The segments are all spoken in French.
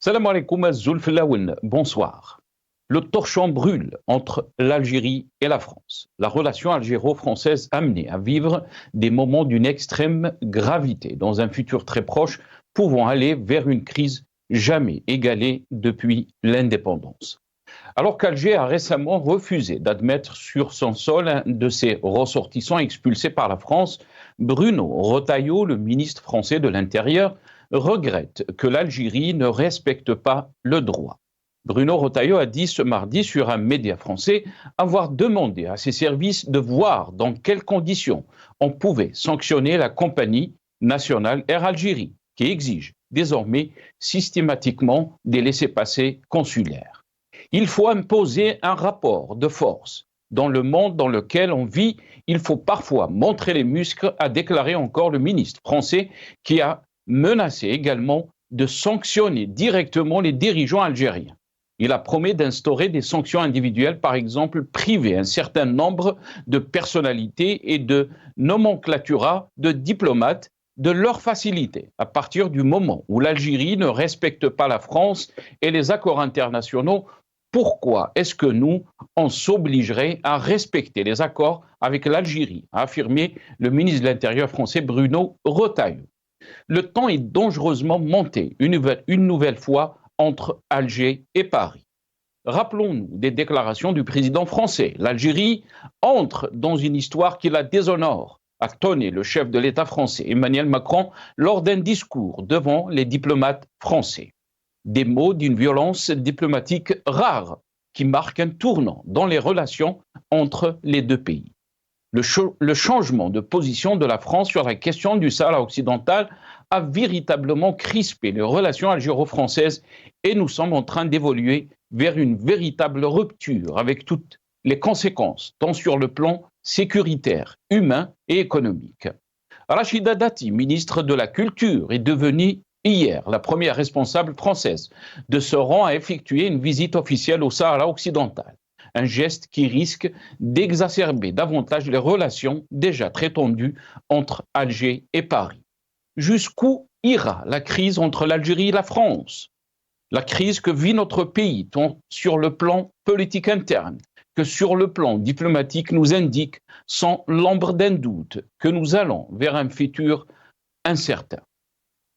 Salam alaikum Zulfilaouen, bonsoir. Le torchon brûle entre l'Algérie et la France. La relation algéro-française amenée à vivre des moments d'une extrême gravité dans un futur très proche, pouvant aller vers une crise jamais égalée depuis l'indépendance. Alors qu'Alger a récemment refusé d'admettre sur son sol un de ses ressortissants expulsés par la France, Bruno Retailleau, le ministre français de l'Intérieur, regrette que l'Algérie ne respecte pas le droit. Bruno Retailleau a dit ce mardi sur un média français avoir demandé à ses services de voir dans quelles conditions on pouvait sanctionner la compagnie nationale Air Algérie, qui exige désormais systématiquement des laissez-passer consulaires. Il faut imposer un rapport de force. Dans le monde dans lequel on vit, il faut parfois montrer les muscles, a déclaré encore le ministre français qui a menacé également de sanctionner directement les dirigeants algériens. Il a promis d'instaurer des sanctions individuelles, par exemple priver un certain nombre de personnalités et de nomenclatura de diplomates de leurs facilités à partir du moment où l'Algérie ne respecte pas la France et les accords internationaux. Pourquoi est-ce que nous, on s'obligerait à respecter les accords avec l'Algérie, a affirmé le ministre de l'Intérieur français Bruno Retailleau. Le temps est dangereusement monté une nouvelle fois entre Alger et Paris. Rappelons-nous des déclarations du président français. L'Algérie entre dans une histoire qui la déshonore, a tonné le chef de l'État français Emmanuel Macron lors d'un discours devant les diplomates français. Des mots d'une violence diplomatique rare qui marquent un tournant dans les relations entre les deux pays. Le changement de position de la France sur la question du Sahara occidental a véritablement crispé les relations algéro-françaises et nous sommes en train d'évoluer vers une véritable rupture avec toutes les conséquences, tant sur le plan sécuritaire, humain et économique. Rachida Dati, ministre de la Culture, est devenue hier la première responsable française de ce rang à effectuer une visite officielle au Sahara occidental. Un geste qui risque d'exacerber davantage les relations déjà très tendues entre Alger et Paris. Jusqu'où ira la crise entre l'Algérie et la France? La crise que vit notre pays, tant sur le plan politique interne que sur le plan diplomatique, nous indique sans l'ombre d'un doute que nous allons vers un futur incertain.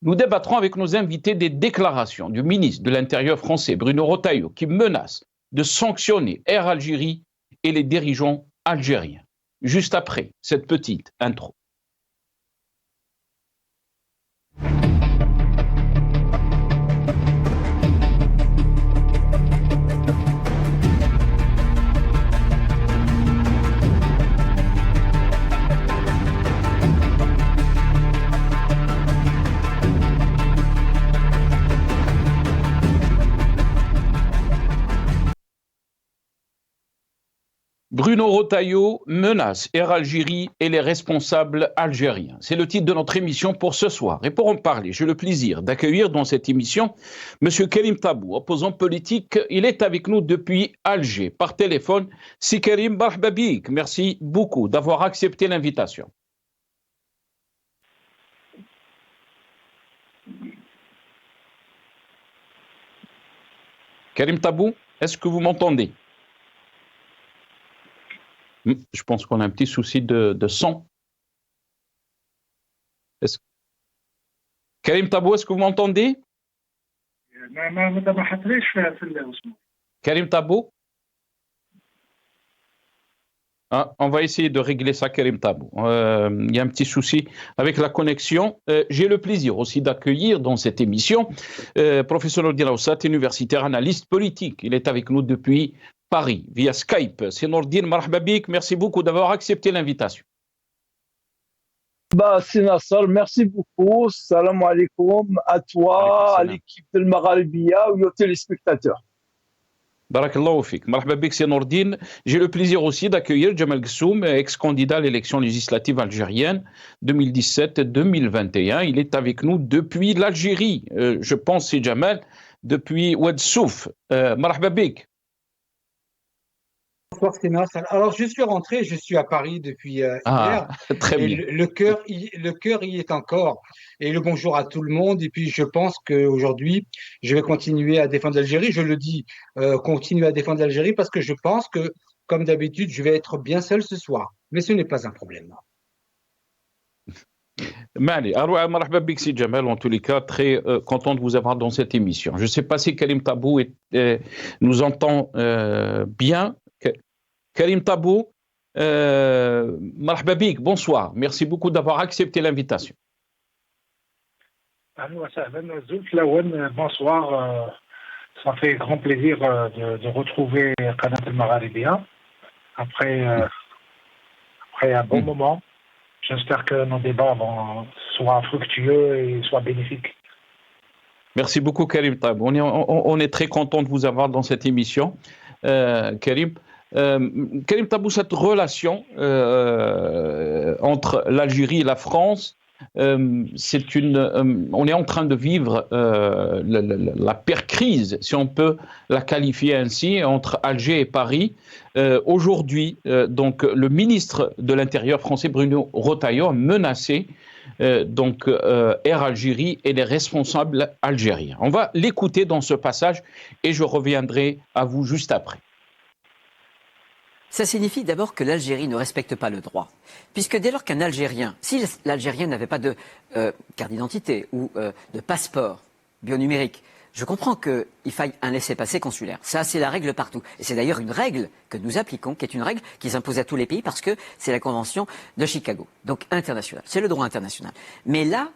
Nous débattrons avec nos invités des déclarations du ministre de l'Intérieur français, Bruno Retailleau, qui menace de sanctionner Air Algérie et les dirigeants algériens. Juste après cette petite intro. Bruno Retailleau menace Air Algérie et les responsables algériens. C'est le titre de notre émission pour ce soir. Et pour en parler, j'ai le plaisir d'accueillir dans cette émission M. Karim Tabou, opposant politique. Il est avec nous depuis Alger, par téléphone. Si Karim, marhaba bik. Merci beaucoup d'avoir accepté l'invitation. Karim Tabou, est-ce que vous m'entendez? Je pense qu'on a un petit souci de son. Karim Tabou, est-ce que vous m'entendez? Karim Tabou? On va essayer de régler ça, Karim Tabou. Il y a un petit souci avec la connexion. J'ai le plaisir aussi d'accueillir dans cette émission professeur Nordine Aoussat, universitaire, analyste politique. Il est avec nous depuis Paris, via Skype. C'est Nordine, marhaba bik, merci beaucoup d'avoir accepté l'invitation. C'est Nassar, merci beaucoup. Salam alaikum à toi, à l'équipe de Maghribia et aux téléspectateurs. Barakallahu fik. Marhaba bik, c'est Nordine. J'ai le plaisir aussi d'accueillir Djemal Ghessoum, ex-candidat à l'élection législative algérienne 2017-2021. Il est avec nous depuis l'Algérie. Je pense, c'est Djemal, depuis Oued Souf. Marhaba bik. Bonsoir Sénas. Alors je suis rentré, je suis à Paris depuis hier Ah, très et bien. le cœur y est encore. Et le bonjour à tout le monde. Et puis je pense qu'aujourd'hui, je vais continuer à défendre l'Algérie. Je le dis, continuer à défendre l'Algérie parce que je pense que, comme d'habitude, je vais être bien seul ce soir. Mais ce n'est pas un problème. Mali, marhaba bik si Jamal, en tous les cas, très content de vous avoir dans cette émission. Je ne sais pas si Karim Tabou nous entend bien. Karim Tabou, marhaba bik, bonsoir. Merci beaucoup d'avoir accepté l'invitation. Bonsoir. Ça fait grand plaisir de retrouver Qanat al-Magharibia après un bon moment. J'espère que nos débats soient fructueux et soient bénéfiques. Merci beaucoup, Karim Tabou. On est très content de vous avoir dans cette émission, Karim. Karim Tabou, cette relation entre l'Algérie et la France, on est en train de vivre la pire crise, si on peut la qualifier ainsi, entre Alger et Paris. Aujourd'hui, donc, le ministre de l'Intérieur français, Bruno Retailleau, a menacé Air Algérie et les responsables algériens. On va l'écouter dans ce passage et je reviendrai à vous juste après. Ça signifie d'abord que l'Algérie ne respecte pas le droit. Puisque dès lors qu'un Algérien, si l'Algérien n'avait pas de carte d'identité ou de passeport bionumérique, je comprends qu'il faille un laissez-passer consulaire. Ça, c'est la règle partout. Et c'est d'ailleurs une règle que nous appliquons, qui est une règle qui s'impose à tous les pays parce que c'est la Convention de Chicago, donc internationale. C'est le droit international. Mais là,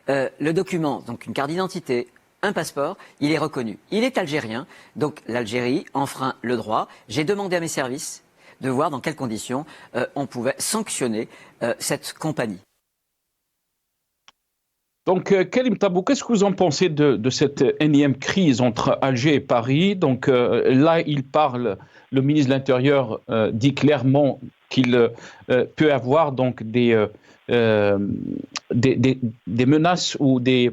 le document, donc une carte d'identité, un passeport, il est reconnu. Il est algérien, donc l'Algérie enfreint le droit. J'ai demandé à mes services de voir dans quelles conditions on pouvait sanctionner cette compagnie. Donc, Karim Tabou, qu'est-ce que vous en pensez de cette énième crise entre Alger et Paris? Donc là, le ministre de l'Intérieur dit clairement qu'il peut avoir donc des menaces ou des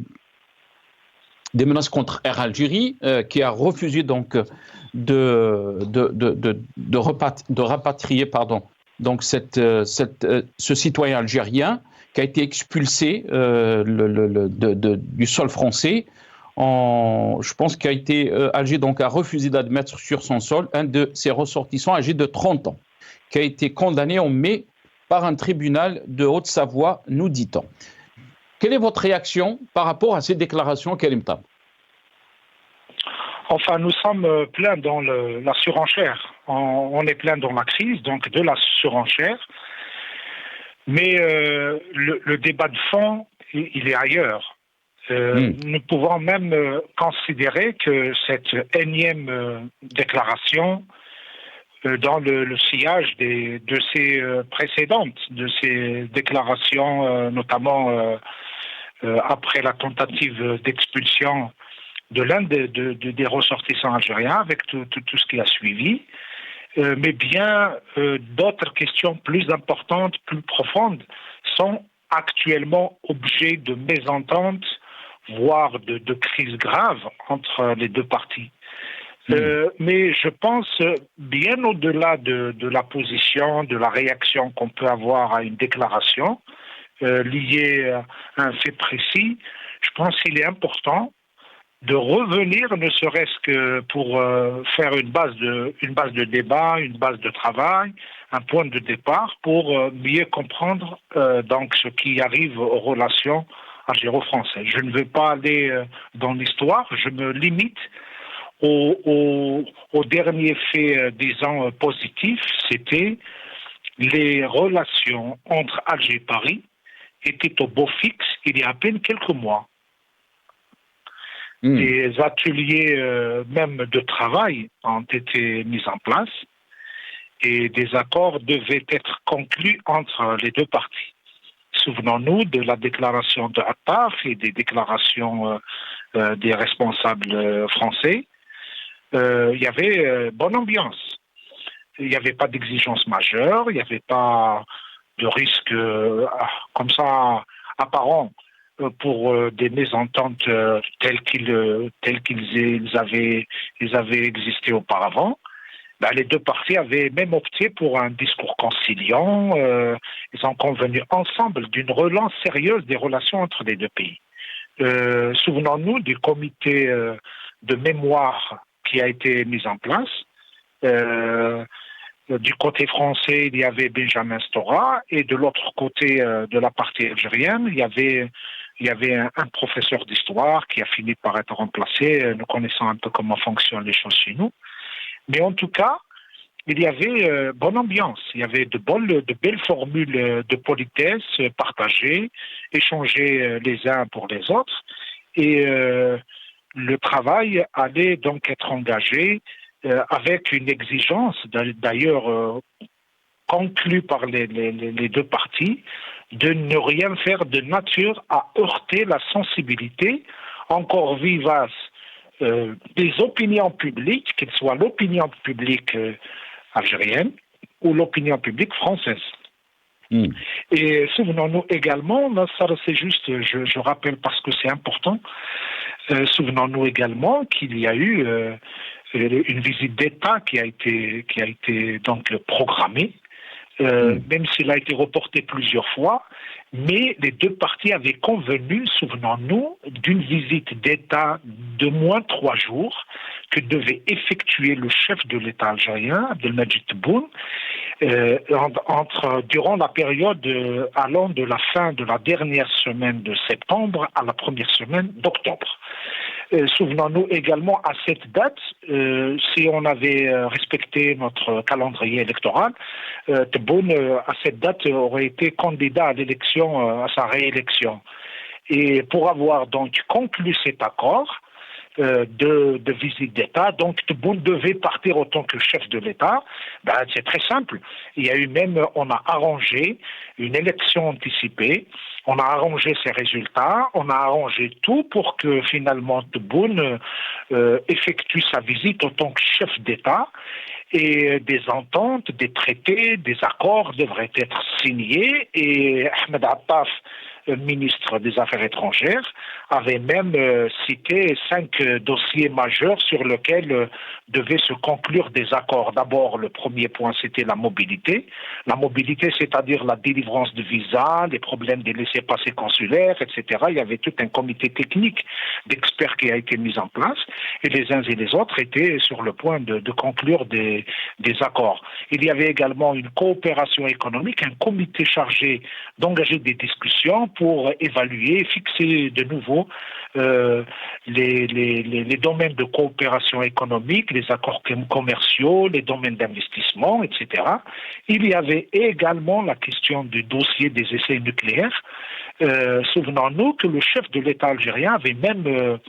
menaces contre Air Algérie, qui a refusé donc de rapatrier donc ce citoyen algérien qui a été expulsé du sol français. Je pense Alger donc a refusé d'admettre sur son sol un de ses ressortissants âgé de 30 ans, qui a été condamné en mai par un tribunal de Haute-Savoie, nous dit-on. Quelle est votre réaction par rapport à ces déclarations, Karim Tabou? Enfin, nous sommes pleins dans la surenchère. On est plein dans la crise, donc de la surenchère. Mais le débat de fond, il est ailleurs. Nous pouvons même considérer que cette énième déclaration, dans le sillage de ces précédentes, de ces déclarations, notamment après la tentative d'expulsion de l'un des ressortissants algériens, avec tout ce qui a suivi, mais bien d'autres questions plus importantes, plus profondes, sont actuellement objet de mésententes, voire de crises graves entre les deux parties. Mais je pense bien au-delà de la position, de la réaction qu'on peut avoir à une déclaration liée à un fait précis. Je pense qu'il est important de revenir, ne serait-ce que pour faire une base de débat, une base de travail, un point de départ pour mieux comprendre donc ce qui arrive aux relations algéro-françaises. Je ne veux pas aller dans l'histoire, je me limite au dernier fait, disons, positif, c'était les relations entre Alger et Paris étaient au beau fixe il y a à peine quelques mois. Des ateliers même de travail ont été mis en place et des accords devaient être conclus entre les deux parties. Souvenons-nous de la déclaration de Attaf et des déclarations des responsables français. Il y avait bonne ambiance. Il n'y avait pas d'exigence majeure, il n'y avait pas de risque comme ça apparent pour des mésententes telles qu'ils avaient existé auparavant. les deux parties avaient même opté pour un discours conciliant. Ils ont convenu ensemble d'une relance sérieuse des relations entre les deux pays. Souvenons-nous du comité de mémoire qui a été mis en place. Du côté français, il y avait Benjamin Stora, et de l'autre côté de la partie algérienne, il y avait un professeur d'histoire qui a fini par être remplacé, nous connaissons un peu comment fonctionnent les choses chez nous. Mais en tout cas, il y avait bonne ambiance, il y avait de belles formules de politesse partagées, échangées les uns pour les autres, et le travail allait donc être engagé avec une exigence, d'ailleurs conclue par les deux parties, de ne rien faire de nature à heurter la sensibilité encore vivace des opinions publiques, qu'elle soit l'opinion publique algérienne ou l'opinion publique française. Et souvenons-nous également, ça c'est juste, je rappelle parce que c'est important, souvenons-nous également qu'il y a eu une visite d'État qui a été donc programmée, même s'il a été reporté plusieurs fois, mais les deux parties avaient convenu, souvenons-nous, d'une visite d'État de moins 3 jours que devait effectuer le chef de l'État algérien, Abdelmadjid Tebboune, durant la période allant de la fin de la dernière semaine de septembre à la première semaine d'octobre. Souvenons-nous également à cette date, si on avait respecté notre calendrier électoral, Tebboune à cette date aurait été candidat à l'élection, à sa réélection. Et pour avoir donc conclu cet accord de visite d'État, donc Tebboune devait partir en tant que chef de l'État. C'est très simple. Il y a eu même, on a arrangé une élection anticipée. On a arrangé ses résultats, on a arrangé tout pour que finalement Tebboune effectue sa visite en tant que chef d'État, et des ententes, des traités, des accords devraient être signés, et Ahmed Attaf, ministre des Affaires étrangères, avait même cité 5 dossiers majeurs sur lesquels devaient se conclure des accords. D'abord, le premier point, c'était la mobilité. La mobilité, c'est-à-dire la délivrance de visas, les problèmes des laissez-passer consulaires, etc. Il y avait tout un comité technique d'experts qui a été mis en place, et les uns et les autres étaient sur le point de conclure des accords. Il y avait également une coopération économique, un comité chargé d'engager des discussions pour évaluer, fixer de nouveau les domaines de coopération économique, les accords commerciaux, les domaines d'investissement, etc. Il y avait également la question du dossier des essais nucléaires. Souvenons-nous que le chef de l'État algérien avait même,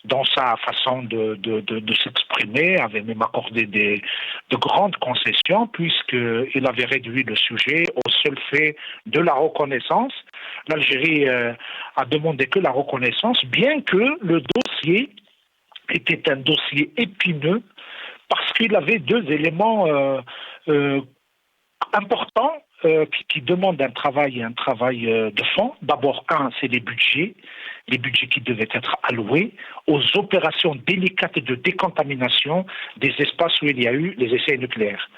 dans sa façon de s'exprimer, avait même accordé de grandes concessions, puisqu'il avait réduit le sujet au seul fait de la reconnaissance. L'Algérie a demandé que la reconnaissance, bien que le dossier était un dossier épineux, parce qu'il avait 2 éléments importants qui demandent un travail de fond. D'abord, c'est les budgets qui devaient être alloués aux opérations délicates de décontamination des espaces où il y a eu les essais nucléaires.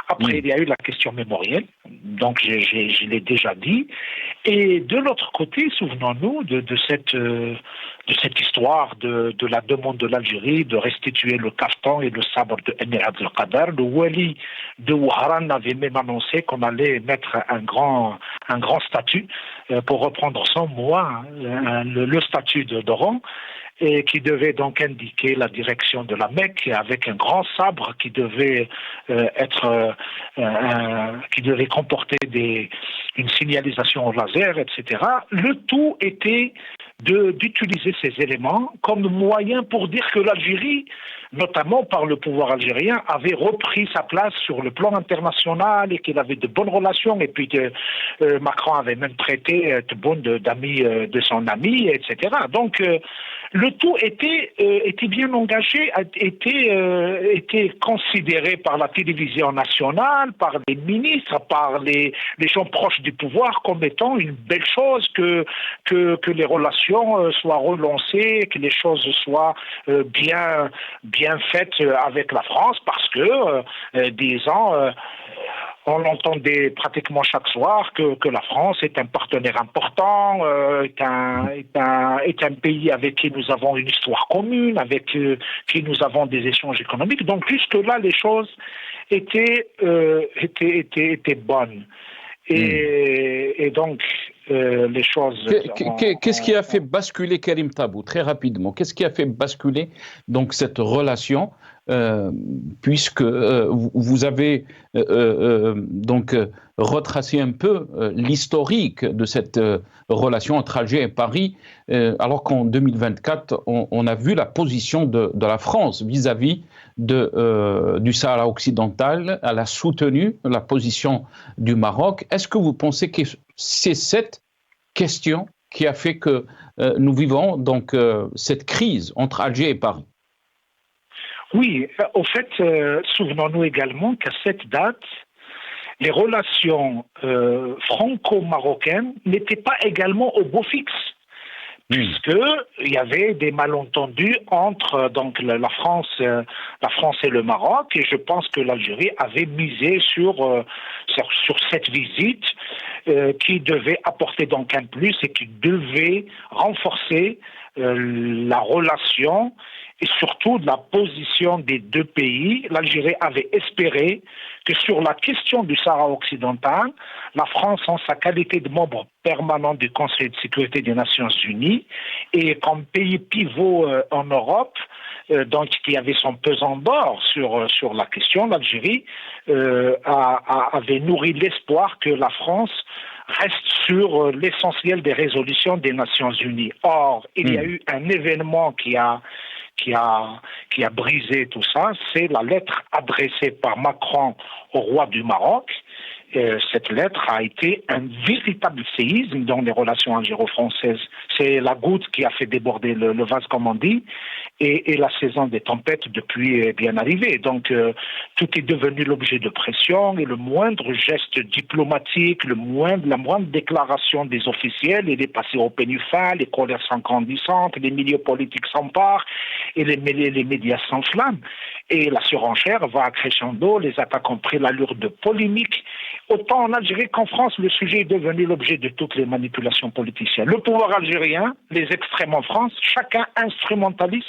Après, il y a eu la question mémorielle, donc je l'ai déjà dit. Et de l'autre côté, souvenons-nous de cette histoire de la demande de l'Algérie de restituer le caftan et le sabre de Emir Abdelkader. Le wali de Ouaran avait même annoncé qu'on allait mettre un grand statut, pour reprendre son mot, le statut d'Oran, et qui devait donc indiquer la direction de la Mecque avec un grand sabre qui devait qui devait comporter une signalisation au laser, etc. Le tout était d'utiliser ces éléments comme moyen pour dire que l'Algérie, notamment par le pouvoir algérien, avait repris sa place sur le plan international et qu'il avait de bonnes relations. Et puis Macron avait même traité Tebboune d'ami de son ami, etc. Donc le tout était bien engagé, était considéré par la télévision nationale, par les ministres, par les gens proches du pouvoir comme étant une belle chose que les relations soient relancées, que les choses soient bien faites avec la France, parce que, disons, on entendait pratiquement chaque soir que la France est un partenaire important, est un pays avec qui nous avons une histoire commune, avec qui nous avons des échanges économiques. Donc jusque-là, les choses étaient bonnes. Et donc, les choses... Qu'est-ce qui a fait basculer, Karim Tabou, très rapidement, qu'est-ce qui a fait basculer donc cette relation, puisque vous avez donc retracé un peu l'historique de cette relation entre Alger et Paris, alors qu'en 2024, on a vu la position de la France vis-à-vis du Sahara occidental. Elle a soutenu la position du Maroc. Est-ce que vous pensez que c'est cette question qui a fait que nous vivons donc cette crise entre Alger et Paris? Oui, au fait, souvenons-nous également qu'à cette date, les relations franco-marocaines n'étaient pas également au beau fixe, puisqu'il y avait des malentendus entre donc la France et le Maroc, et je pense que l'Algérie avait misé sur cette visite qui devait apporter donc un plus et qui devait renforcer la relation et surtout de la position des deux pays. L'Algérie avait espéré que sur la question du Sahara occidental, la France, en sa qualité de membre permanent du Conseil de sécurité des Nations Unies et comme pays pivot en Europe, donc qui avait son pesant d'or sur la question, l'Algérie avait nourri l'espoir que la France reste sur l'essentiel des résolutions des Nations Unies. Or, il y a eu un événement qui a brisé tout ça, c'est la lettre adressée par Macron au roi du Maroc. Cette lettre a été un véritable séisme dans les relations algéro-françaises. C'est la goutte qui a fait déborder le vase, comme on dit, et la saison des tempêtes depuis est bien arrivée. Donc, tout est devenu l'objet de pression et le moindre geste diplomatique, la moindre déclaration des officiels, il est passé au peigne fin, les colères sont grandissantes, les milieux politiques s'emparent et les médias s'enflamment. Et la surenchère va crescendo, les attaques ont pris l'allure de polémique. Autant en Algérie qu'en France, le sujet est devenu l'objet de toutes les manipulations politiciennes. Le pouvoir algérien, les extrêmes en France, chacun instrumentalise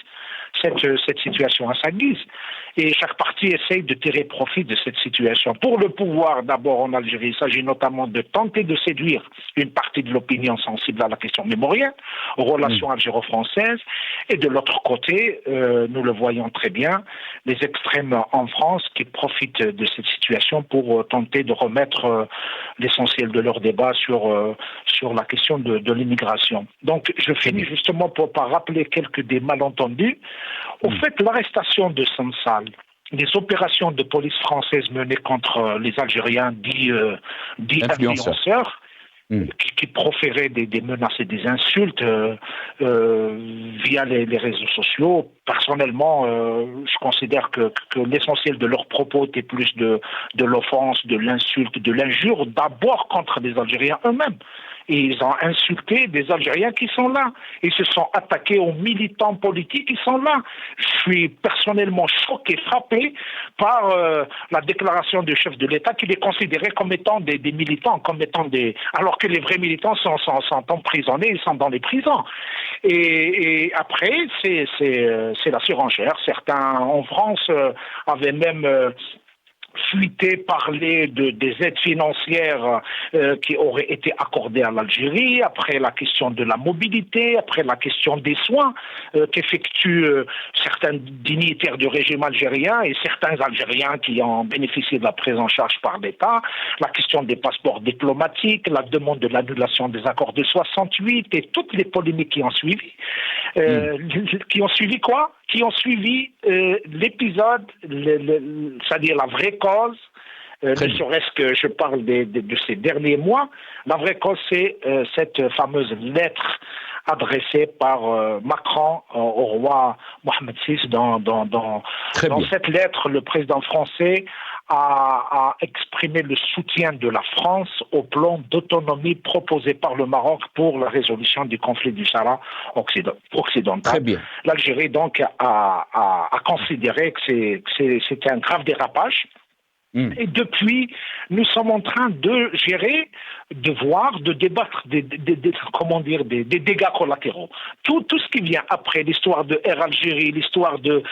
cette situation à sa guise. Et chaque parti essaye de tirer profit de cette situation. Pour le pouvoir, d'abord en Algérie, il s'agit notamment de tenter de séduire une partie de l'opinion sensible à la question mémorielle, aux relations algéro-françaises. Et de l'autre côté, nous le voyons très bien, les extrêmes en France qui profitent de cette situation pour tenter de remettre l'essentiel de leur débat sur la question de l'immigration. Donc, je finis justement par rappeler quelques des malentendus. Au fait, l'arrestation de Samsal, les opérations de police française menées contre les Algériens dits influenceurs, qui proféraient des menaces et des insultes via les réseaux sociaux. Personnellement, je considère que l'essentiel de leurs propos était plus de l'offense, de l'insulte, de l'injure, d'abord contre les Algériens eux-mêmes. Et ils ont insulté des Algériens qui sont là. Ils se sont attaqués aux militants politiques qui sont là. Je suis personnellement choqué, frappé par la déclaration du chef de l'État qui les considérait comme étant des militants, alors que les vrais militants sont emprisonnés, ils sont dans les prisons. Et après, c'est la surenchère. Certains en France avaient même fuité parler des aides financières qui auraient été accordées à l'Algérie, après la question de la mobilité, après la question des soins qu'effectuent certains dignitaires du régime algérien et certains Algériens qui ont bénéficié de la prise en charge par l'État, la question des passeports diplomatiques, la demande de l'annulation des accords de 68 et toutes les polémiques qui ont suivi. Qui ont suivi quoi ? Qui ont suivi l'épisode, c'est-à-dire la vraie cause, ne serait-ce que je parle de ces derniers mois. La vraie cause, c'est cette fameuse lettre adressée par Macron au roi Mohamed VI. Dans cette lettre, le président français a exprimé le soutien de la France au plan d'autonomie proposé par le Maroc pour la résolution du conflit du Sahara occidental. Très bien. L'Algérie donc a considéré que c'était un grave dérapage. Et depuis, nous sommes en train de gérer, de débattre des dégâts collatéraux. Tout ce qui vient après, l'histoire de Air Algérie, l'histoire des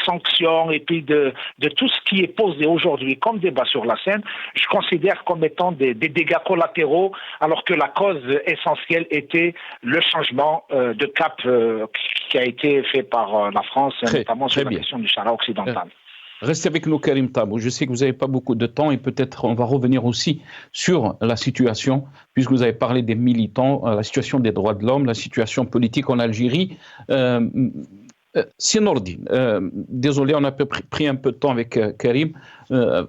sanctions et puis de tout ce qui est posé aujourd'hui comme débat sur la scène, je considère comme étant des dégâts collatéraux, alors que la cause essentielle était le changement de cap qui a été fait par la France, notamment sur la question du Sahara occidental. Restez avec nous, Karim Tabou. Je sais que vous n'avez pas beaucoup de temps et peut-être on va revenir aussi sur la situation, puisque vous avez parlé des militants, la situation des droits de l'homme, la situation politique en Algérie. Nordine, désolé, on a pris un peu de temps avec Karim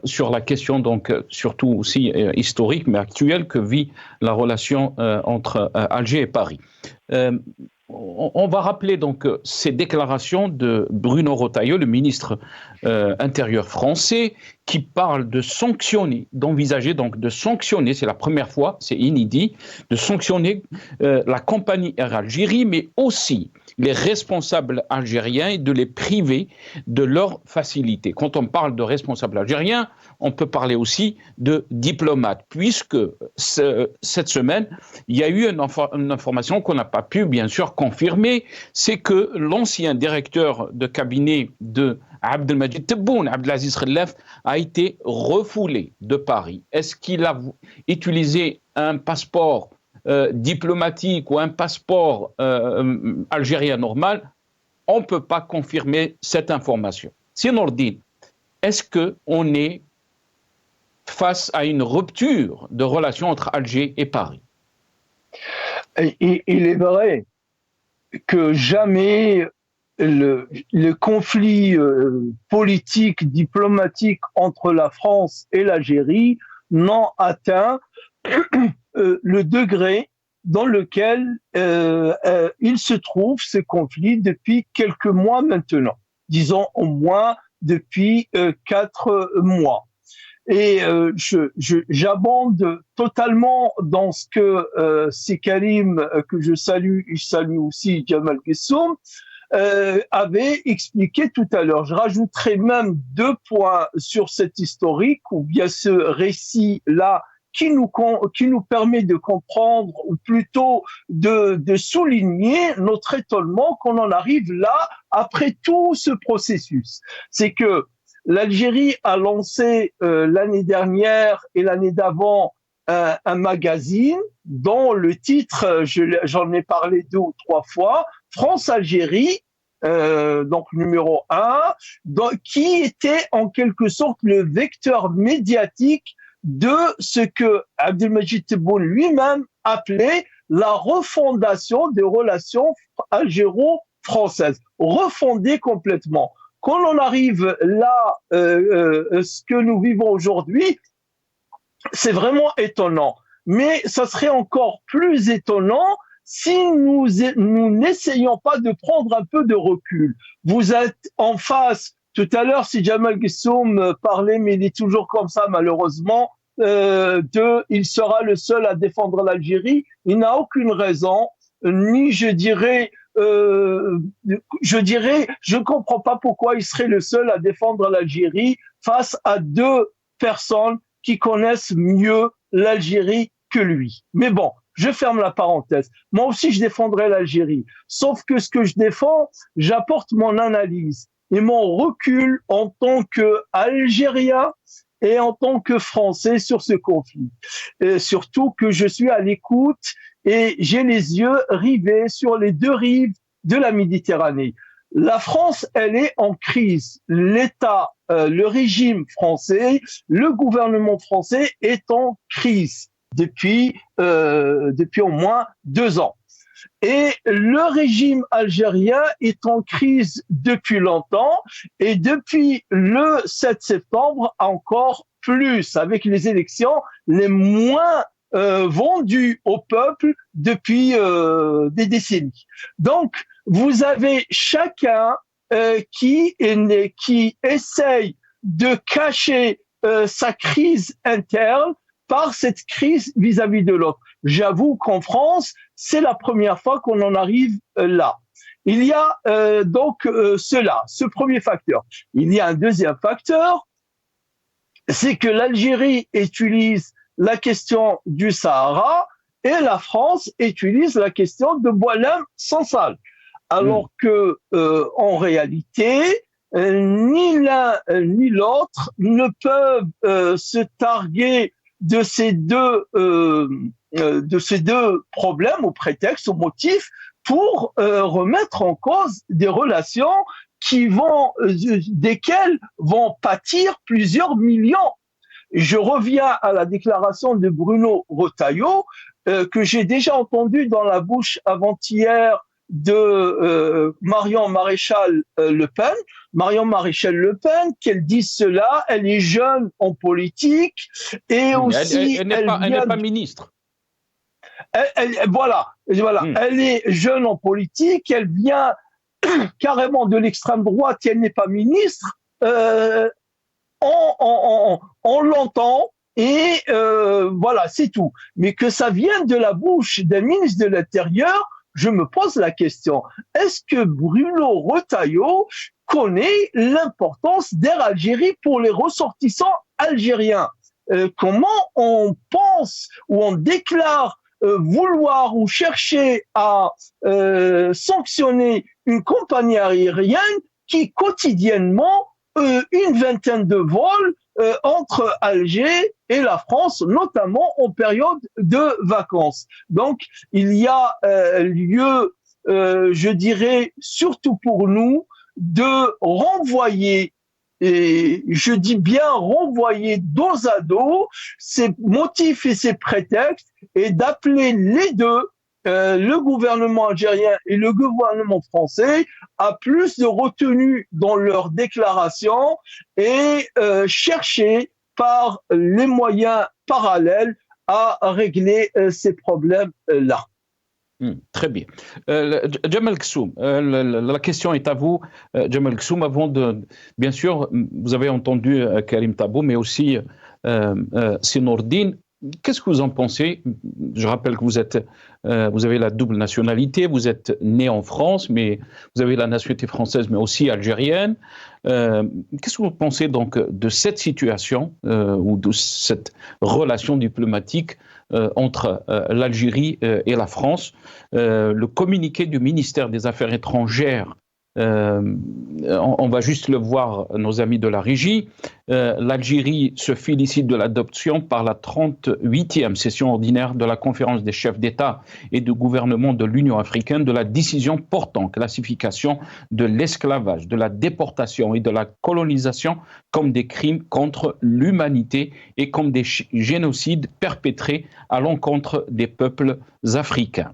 sur la question, donc surtout aussi historique, mais actuelle, que vit la relation entre Alger et Paris. On va rappeler donc ces déclarations de Bruno Retailleau, le ministre intérieur français, qui parle de sanctionner, d'envisager donc de sanctionner, c'est la première fois, c'est inédit, de sanctionner la compagnie Air Algérie, mais aussi les responsables algériens et de les priver de leurs facilités. Quand on parle de responsables algériens, on peut parler aussi de diplomates, puisque cette semaine, il y a eu une information qu'on n'a pas pu, bien sûr, confirmer, c'est que l'ancien directeur de cabinet de Abdelmajid Tebboune, Abdelaziz Khelef, a été refoulé de Paris. Est-ce qu'il a utilisé un passeport diplomatique ou un passeport algérien normal? On ne peut pas confirmer cette information. Nordine, est-ce qu'on est face à une rupture de relations entre Alger et Paris? Il est vrai que jamais le conflit politique, diplomatique entre la France et l'Algérie n'ont atteint le degré dans lequel il se trouve ce conflit depuis quelques mois maintenant, disons au moins depuis 4 mois. Et j'abonde totalement dans ce que c'est Karim, que je salue aussi Jamal Gessoum, avait expliqué tout à l'heure. Je rajouterai même 2 points sur cette historique, ou bien ce récit-là, qui nous permet de comprendre, ou plutôt de souligner notre étonnement qu'on en arrive là, après tout ce processus. C'est que l'Algérie a lancé l'année dernière et l'année d'avant un magazine dont le titre, j'en ai parlé 2 ou 3 fois, France-Algérie, donc numéro 1, qui était en quelque sorte le vecteur médiatique de ce que Abdelmajid Tebboune lui-même appelait la refondation des relations algéro-françaises, refondée complètement. Quand on arrive là, ce que nous vivons aujourd'hui, c'est vraiment étonnant. Mais ça serait encore plus étonnant si nous n'essayons pas de prendre un peu de recul. Vous êtes en face, tout à l'heure, si Jamal Gessoum parlait, mais il est toujours comme ça malheureusement, il sera le seul à défendre l'Algérie. Il n'a aucune raison, ni je comprends pas pourquoi il serait le seul à défendre l'Algérie face à 2 personnes qui connaissent mieux l'Algérie que lui. Mais bon, je ferme la parenthèse. Moi aussi, je défendrai l'Algérie. Sauf que ce que je défends, j'apporte mon analyse et mon recul en tant qu'Algérien et en tant que Français sur ce conflit. Et surtout que je suis à l'écoute et j'ai les yeux rivés sur les 2 rives de la Méditerranée. La France, elle est en crise. L'État, le régime français, le gouvernement français est en crise depuis au moins 2 ans. Et le régime algérien est en crise depuis longtemps et depuis le 7 septembre encore plus, avec les élections les moins vendus au peuple depuis des décennies. Donc, vous avez chacun qui essaye de cacher sa crise interne par cette crise vis-à-vis de l'autre. J'avoue qu'en France, c'est la première fois qu'on en arrive là. Il y a donc ce premier facteur. Il y a un deuxième facteur, c'est que l'Algérie utilise la question du Sahara et la France utilise la question de Boualem Sansal. Alors que, en réalité, ni l'un ni l'autre ne peuvent se targuer de ces deux problèmes au prétexte, au motif, pour remettre en cause des relations desquelles vont pâtir plusieurs millions. Je reviens à la déclaration de Bruno Retailleau, que j'ai déjà entendue dans la bouche avant-hier de Marion Maréchal Le Pen. Marion Maréchal Le Pen, qu'elle dise cela, elle est jeune en politique et aussi elle n'est pas ministre. Voilà. Elle est jeune en politique, elle vient carrément de l'extrême droite et elle n'est pas ministre. On l'entend et voilà, c'est tout. Mais que ça vienne de la bouche d'un ministre de l'Intérieur, je me pose la question, est-ce que Bruno Retailleau connaît l'importance d'Air Algérie pour les ressortissants algériens? Comment on pense ou on déclare vouloir ou chercher à sanctionner une compagnie aérienne qui quotidiennement une vingtaine de vols entre Alger et la France, notamment en période de vacances. Donc, il y a lieu, je dirais, surtout pour nous, de renvoyer, et je dis bien renvoyer dos à dos ces motifs et ces prétextes et d'appeler les deux, le gouvernement algérien et le gouvernement français, à plus de retenue dans leurs déclarations et chercher par les moyens parallèles à régler ces problèmes-là. Très bien. Djemal Ghessoum, la question est à vous. Djemal Ghessoum, bien sûr, vous avez entendu Karim Tabou, mais aussi Sinourdine. Qu'est-ce que vous en pensez? Je rappelle que vous avez la double nationalité, vous êtes né en France, mais vous avez la nationalité française, mais aussi algérienne. Qu'est-ce que vous pensez donc de cette situation ou de cette relation diplomatique entre l'Algérie et la France? Le communiqué du ministère des Affaires étrangères, on va juste le voir, nos amis de la régie. L'Algérie se félicite de l'adoption par la 38e session ordinaire de la conférence des chefs d'État et de gouvernement de l'Union africaine de la décision portant classification de l'esclavage, de la déportation et de la colonisation comme des crimes contre l'humanité et comme des génocides perpétrés à l'encontre des peuples africains.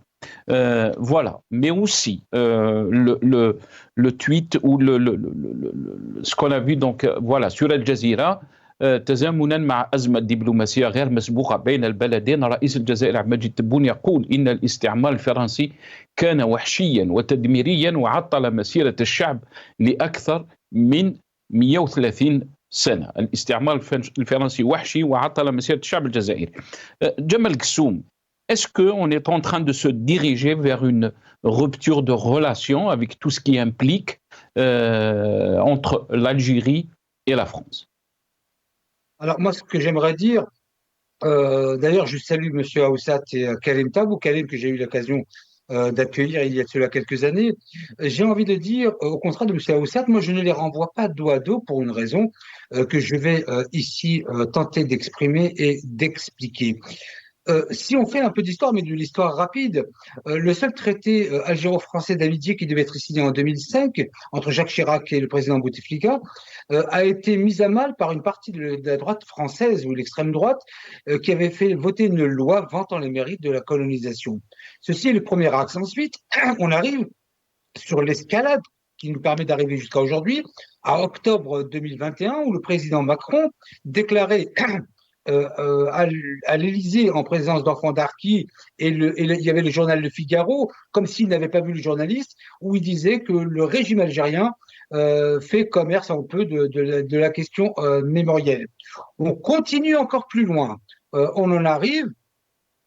Voilà, mais aussi le tweet ou ce qu'on a vu donc voilà sur Al Jazeera. تزامنا مع أزمة دبلوماسية غير مسبوقة بين البلدين، رئيس الجزائر عبد المجيد تبون يقول إن الاستعمار الفرنسي كان وحشيا وتدميريا وعطل مسيرة الشعب لأكثر من 130 سنة. الاستعمار الفرنسي وحشي وعطل مسيرة الشعب الجزائري. Djemal Ghessoum, est-ce qu'on est en train de se diriger vers une rupture de relations avec tout ce qui implique entre l'Algérie et la France? Alors moi, ce que j'aimerais dire, d'ailleurs, je salue M. Aoussat et Karim Tabou, Karim que j'ai eu l'occasion d'accueillir il y a cela quelques années. J'ai envie de dire, au contraire de M. Aoussat, moi je ne les renvoie pas dos à dos pour une raison que je vais ici tenter d'exprimer et d'expliquer. Si on fait un peu d'histoire, mais de l'histoire rapide, le seul traité algéro-français d'amitié qui devait être signé en 2005 entre Jacques Chirac et le président Bouteflika a été mis à mal par une partie de la droite française ou l'extrême droite qui avait fait voter une loi vantant les mérites de la colonisation. Ceci est le premier axe. Ensuite, on arrive sur l'escalade qui nous permet d'arriver jusqu'à aujourd'hui, à octobre 2021, où le président Macron déclarait à l'Élysée en présence d'enfants d'Arki il y avait le journal Le Figaro, comme s'il n'avait pas vu le journaliste, où il disait que le régime algérien fait commerce un peu de la question mémorielle. On continue encore plus loin. On en arrive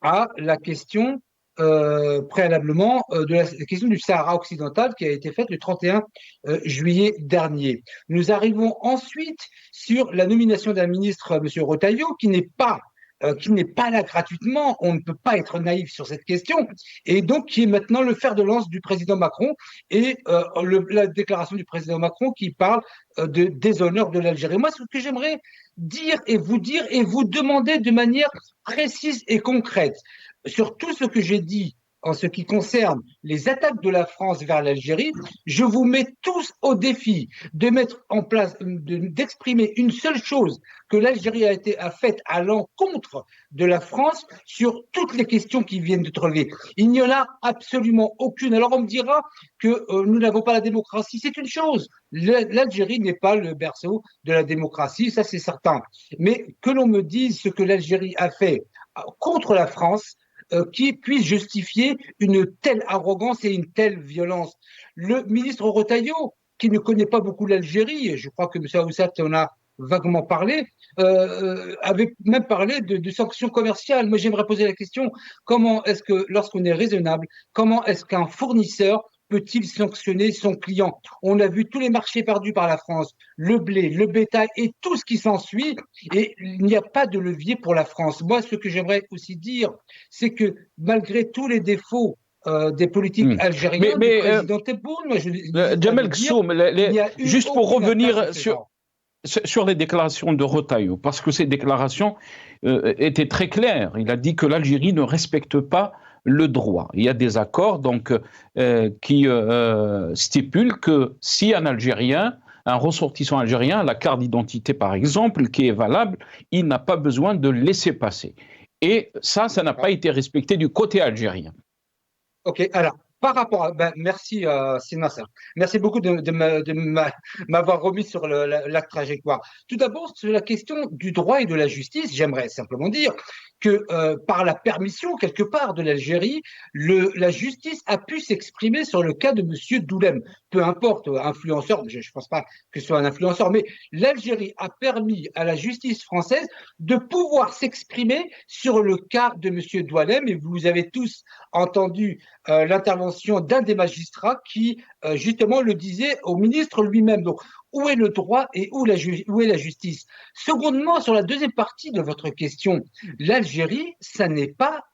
à la question préalablement de la question du Sahara occidental qui a été faite le 31 juillet dernier. Nous arrivons ensuite sur la nomination d'un ministre, M. Retailleau, qui n'est pas là gratuitement. On ne peut pas être naïf sur cette question, et donc qui est maintenant le fer de lance du président Macron, et la déclaration du président Macron qui parle de déshonneur de l'Algérie. Moi, ce que j'aimerais dire et vous demander de manière précise et concrète sur tout ce que j'ai dit en ce qui concerne les attaques de la France vers l'Algérie, je vous mets tous au défi de mettre en place, d'exprimer une seule chose que l'Algérie a faite à l'encontre de la France sur toutes les questions qui viennent d'être relevées. Il n'y en a absolument aucune. Alors on me dira que nous n'avons pas la démocratie, c'est une chose. L'Algérie n'est pas le berceau de la démocratie, ça c'est certain. Mais que l'on me dise ce que l'Algérie a fait contre la France, qui puisse justifier une telle arrogance et une telle violence. Le ministre Retailleau, qui ne connaît pas beaucoup l'Algérie, et je crois que M. Aoussat en a vaguement parlé, avait même parlé de sanctions commerciales. Moi, j'aimerais poser la question, comment est-ce que, lorsqu'on est raisonnable, comment est-ce qu'un fournisseur peut-il sanctionner son client? On a vu tous les marchés perdus par la France, le blé, le bétail et tout ce qui s'ensuit, et il n'y a pas de levier pour la France. Moi, ce que j'aimerais aussi dire, c'est que malgré tous les défauts des politiques algériennes, du président Tebboune, Jamel Ghassoum, juste pour revenir sur les déclarations de Retailleau, parce que ces déclarations étaient très claires. Il a dit que l'Algérie ne respecte pas le droit. Il y a des accords donc, qui stipulent que si un Algérien, un ressortissant algérien, a la carte d'identité par exemple, qui est valable, il n'a pas besoin de laisser passer. Et ça n'a pas été respecté du côté algérien. Ok, alors, par rapport à... merci, Sinasser. Merci beaucoup de m'avoir remis sur la trajectoire. Tout d'abord, sur la question du droit et de la justice, j'aimerais simplement dire que par la permission, quelque part, de l'Algérie, la justice a pu s'exprimer sur le cas de M. Doulem. Peu importe, influenceur, je ne pense pas que ce soit un influenceur, mais l'Algérie a permis à la justice française de pouvoir s'exprimer sur le cas de M. Doulem, et vous avez tous entendu l'intervention d'un des magistrats qui, justement, le disait au ministre lui-même. Donc, où est le droit et où est la justice? Secondement, sur la deuxième partie de votre question, l'Algérie, ça n'est pas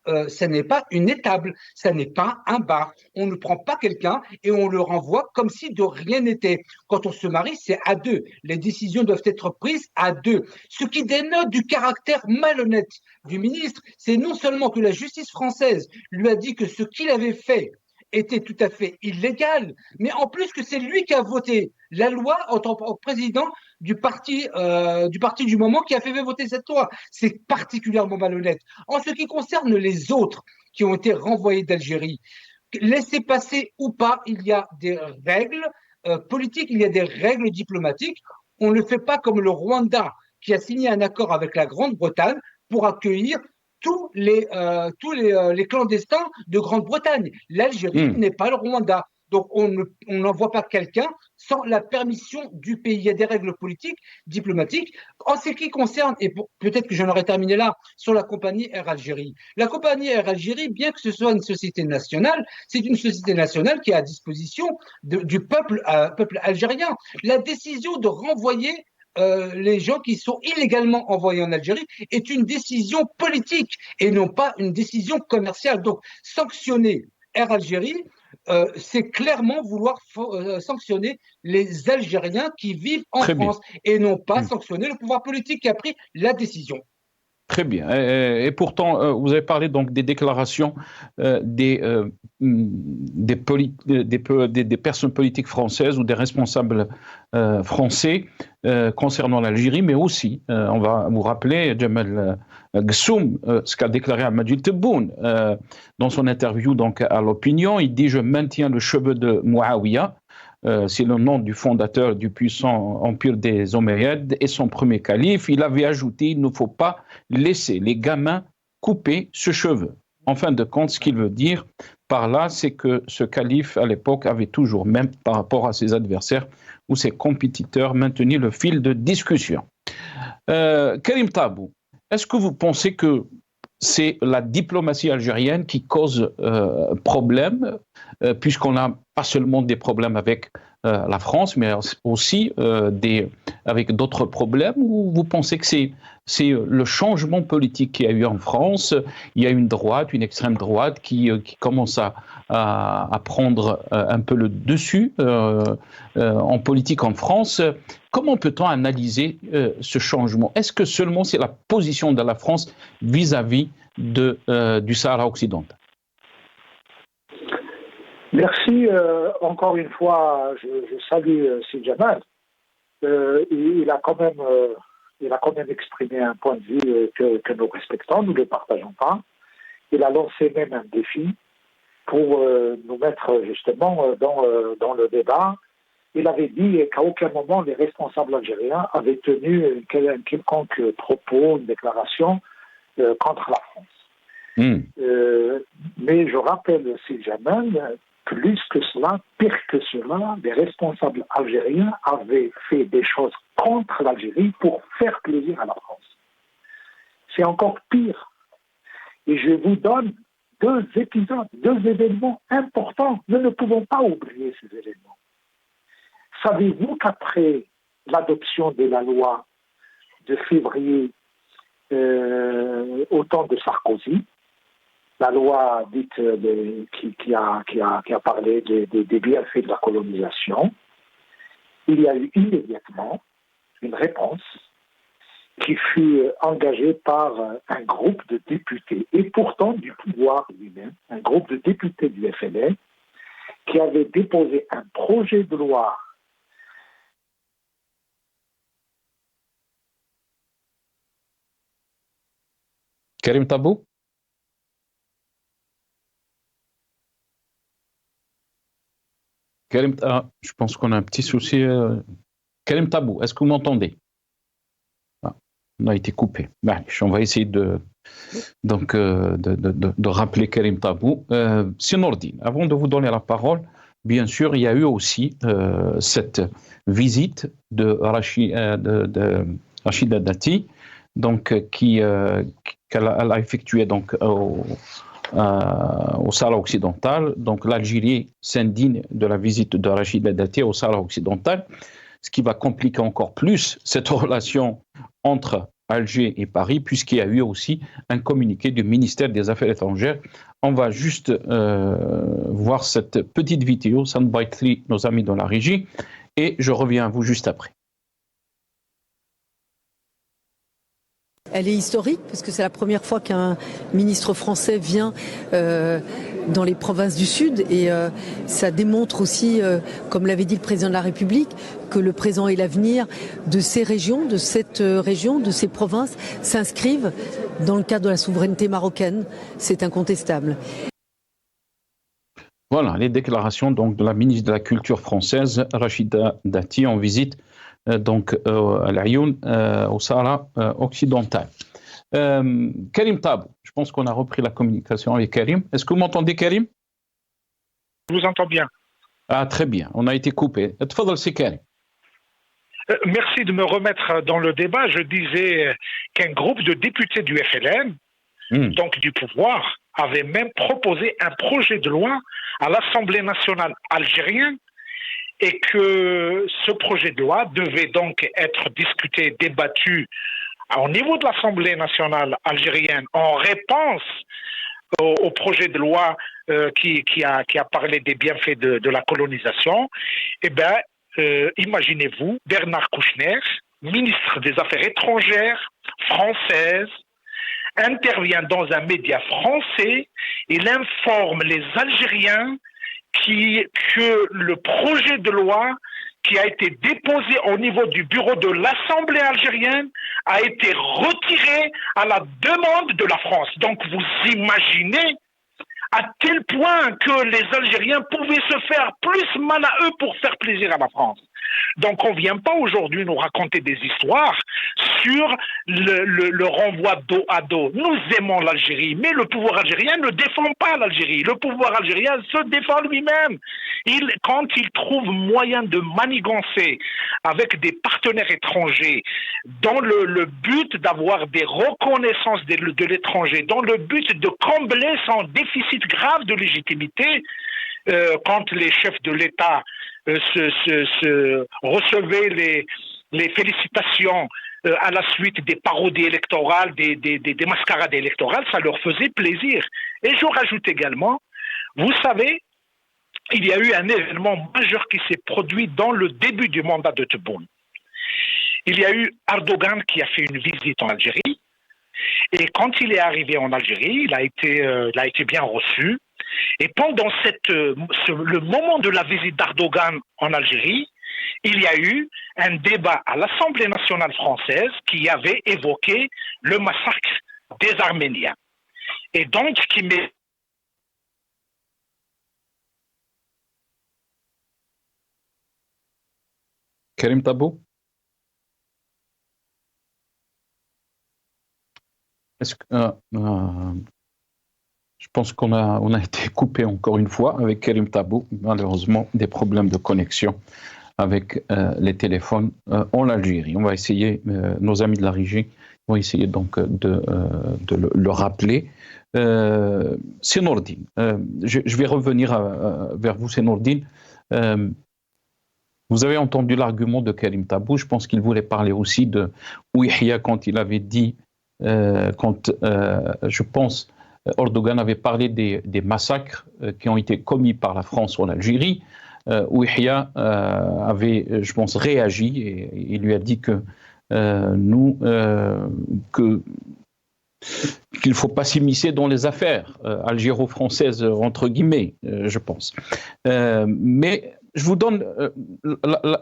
une étable, ça n'est pas un bar. On ne prend pas quelqu'un et on le renvoie comme si de rien n'était. Quand on se marie, c'est à deux. Les décisions doivent être prises à deux. Ce qui dénote du caractère malhonnête du ministre, c'est non seulement que la justice française lui a dit que ce qu'il avait fait était tout à fait illégal, mais en plus que c'est lui qui a voté la loi en tant que président du parti du moment qui a fait voter cette loi. C'est particulièrement malhonnête. En ce qui concerne les autres qui ont été renvoyés d'Algérie, laissez passer ou pas, il y a des règles politiques, il y a des règles diplomatiques. On ne fait pas comme le Rwanda qui a signé un accord avec la Grande-Bretagne pour accueillir tous les clandestins de Grande-Bretagne. L'Algérie n'est pas le Rwanda. Donc, on n'envoie pas quelqu'un sans la permission du pays. Il y a des règles politiques, diplomatiques. En ce qui concerne, et peut-être que j'en aurais terminé là, sur la compagnie Air Algérie. La compagnie Air Algérie, bien que ce soit une société nationale, c'est une société nationale qui est à disposition du peuple algérien. La décision de renvoyer les gens qui sont illégalement envoyés en Algérie est une décision politique et non pas une décision commerciale. Donc, sanctionner Air Algérie, c'est clairement vouloir sanctionner les Algériens qui vivent en France et non pas sanctionner le pouvoir politique qui a pris la décision. Très bien. Et pourtant, vous avez parlé donc des déclarations des personnes politiques françaises ou des responsables français concernant l'Algérie, mais aussi, on va vous rappeler, Jamel Ghassoum, ce qu'a déclaré Ahmadou Tebboune dans son interview donc, à l'Opinion. Il dit « Je maintiens le cheveu de Mouawiya ». c'est le nom du fondateur du puissant empire des Omeyyades et son premier calife. Il avait ajouté, il ne faut pas laisser les gamins couper ce cheveu. En fin de compte, ce qu'il veut dire par là, c'est que ce calife, à l'époque, avait toujours, même par rapport à ses adversaires ou ses compétiteurs, maintenu le fil de discussion. Karim Tabou, est-ce que vous pensez que c'est la diplomatie algérienne qui cause problème, puisqu'on n'a pas seulement des problèmes avec la France, mais aussi avec d'autres problèmes, ou vous pensez que c'est le changement politique qu'il y a eu en France? Il y a une droite, une extrême droite qui commence à prendre un peu le dessus en politique en France. Comment peut-on analyser ce changement? Est-ce que seulement c'est la position de la France vis-à-vis du Sahara occidental? Merci. Encore une fois, je salue Sidi Jamal. Il a quand même exprimé un point de vue que nous respectons, nous ne le partageons pas. Il a lancé même un défi pour nous mettre justement dans le débat. Il avait dit qu'à aucun moment les responsables algériens avaient tenu un quelconque propos, une déclaration contre la France. Mais je rappelle, Sidi Jamal, plus que cela, pire que cela, les responsables algériens avaient fait des choses contre l'Algérie pour faire plaisir à la France. C'est encore pire. Et je vous donne deux épisodes, deux événements importants. Nous ne pouvons pas oublier ces événements. Savez-vous qu'après l'adoption de la loi de février au temps de Sarkozy, la loi dite qui a parlé des bienfaits de la colonisation, il y a eu immédiatement une réponse qui fut engagée par un groupe de députés, et pourtant du pouvoir lui-même, un groupe de députés du FLN, qui avait déposé un projet de loi Karim Tabou? Karim, je pense qu'on a un petit souci. Karim Tabou, est-ce que vous m'entendez? On a été coupé. On va essayer de rappeler Karim Tabou. Nordine, avant de vous donner la parole, bien sûr, il y a eu aussi cette visite de Rachida Dati, donc qu'elle a effectuée donc au Sahara occidental. Donc l'Algérie s'indigne de la visite de Rachida Dati au Sahara occidental, ce qui va compliquer encore plus cette relation entre Alger et Paris, puisqu'il y a eu aussi un communiqué du ministère des Affaires étrangères. On va juste voir cette petite vidéo, soundbite 3, nos amis dans la régie, et je reviens à vous juste après. Elle est historique parce que c'est la première fois qu'un ministre français vient dans les provinces du Sud, et ça démontre aussi, comme l'avait dit le président de la République, que le présent et l'avenir de ces régions, de cette région, de ces provinces s'inscrivent dans le cadre de la souveraineté marocaine. C'est incontestable. Voilà les déclarations donc de la ministre de la Culture française, Rachida Dati, en visite donc à l'Ayoun, au Sahara occidental. Karim Tabou, je pense qu'on a repris la communication avec Karim. Est-ce que vous m'entendez, Karim? Je vous entends bien. Ah, très bien, on a été coupé. Tfadal, c'est Karim. Merci de me remettre dans le débat. Je disais qu'un groupe de députés du FLN, donc du pouvoir, avait même proposé un projet de loi à l'Assemblée nationale algérienne, et que ce projet de loi devait donc être discuté, débattu au niveau de l'Assemblée nationale algérienne en réponse au projet de loi qui a parlé des bienfaits de la colonisation. Eh bien, imaginez-vous, Bernard Kouchner, ministre des Affaires étrangères française, intervient dans un média français, il informe les Algériens que le projet de loi qui a été déposé au niveau du bureau de l'Assemblée algérienne a été retiré à la demande de la France. Donc vous imaginez à tel point que les Algériens pouvaient se faire plus mal à eux pour faire plaisir à la France. Donc on ne vient pas aujourd'hui nous raconter des histoires sur le renvoi dos à dos. Nous aimons l'Algérie, mais le pouvoir algérien ne défend pas l'Algérie. Le pouvoir algérien se défend lui-même. Quand il trouve moyen de manigancer avec des partenaires étrangers dans le but d'avoir des reconnaissances de l'étranger, dans le but de combler son déficit grave de légitimité, quand les chefs de l'État recevaient les félicitations à la suite des parodies électorales, des mascarades électorales, ça leur faisait plaisir. Et je rajoute également, vous savez, il y a eu un événement majeur qui s'est produit dans le début du mandat de Tebboune. Il y a eu Erdogan qui a fait une visite en Algérie, et quand il est arrivé en Algérie, il a été bien reçu. Et pendant le moment de la visite d'Erdogan en Algérie, il y a eu un débat à l'Assemblée nationale française qui avait évoqué le massacre des Arméniens. Et donc, qui met... Karim Tabou? Est-ce que, je pense qu'on a été coupé encore une fois avec Karim Tabou. Malheureusement, des problèmes de connexion avec les téléphones en Algérie. On va essayer, nos amis de la régie vont essayer donc de le rappeler. C'est Nourdine. Je vais revenir vers vous, c'est Nourdine. Vous avez entendu l'argument de Karim Tabou. Je pense qu'il voulait parler aussi de Ouihia quand il avait dit, je pense, Erdogan avait parlé des massacres qui ont été commis par la France en Algérie. Ouihia avait, je pense, réagi et il lui a dit que qu'il ne faut pas s'immiscer dans les affaires algéro-françaises, entre guillemets, je pense. Mais je vous donne